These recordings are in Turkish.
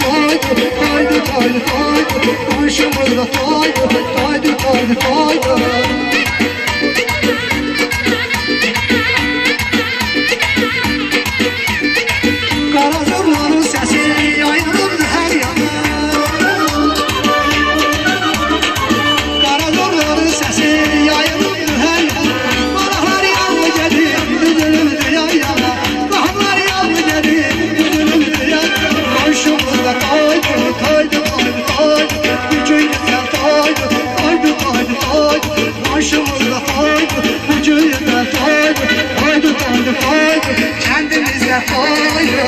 toydu, toydu, toydu, toydu. Komşumuzda toydu, toydu, toydu, toydu. Kara zurnanın sesi yayılırdı her yana. Kara zurnanın sesi yayılırdı her yana. Marahlar yağmur gelir, düdülürdü yan yana. Rahlar yağmur gelir, düdülürdü yan yana. Komşumuzda toydu, toydu, toydu, toydu. Bütün güzel toydu, toydu, toydu, toydu. Komşumuzda toydu, bütün güzel toydu, toydu, toydu, toydu. Kendimizde toydu.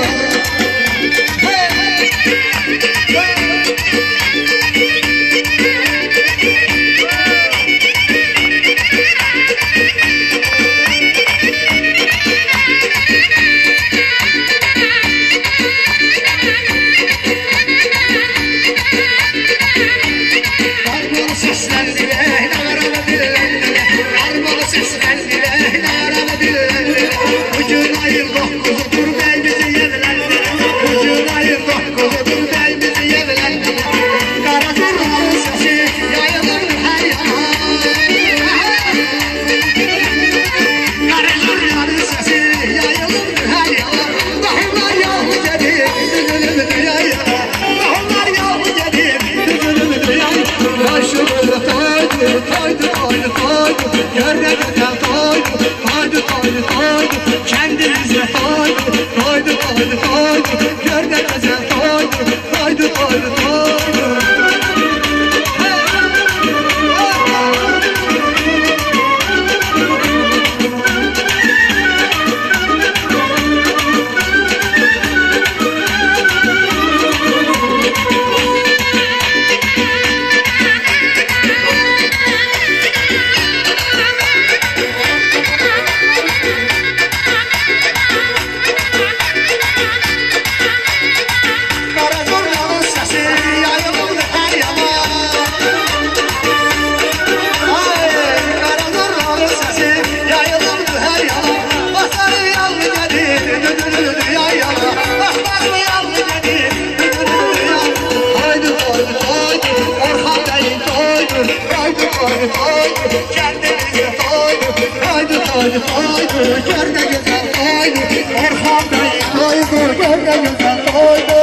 Toydu, toydu, toydu, görne güzel toydu, toydu, toydu, toydu, kendimize toydu, toydu, toydu, toydu, görne güzel toydu, toydu, toydu, toydu. Kendimize toydu, toydu, toydu, toydu. Görne güzel toydu, Orhan Bey toydu, görne güzel toydu.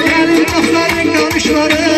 Gelin dostların konuşları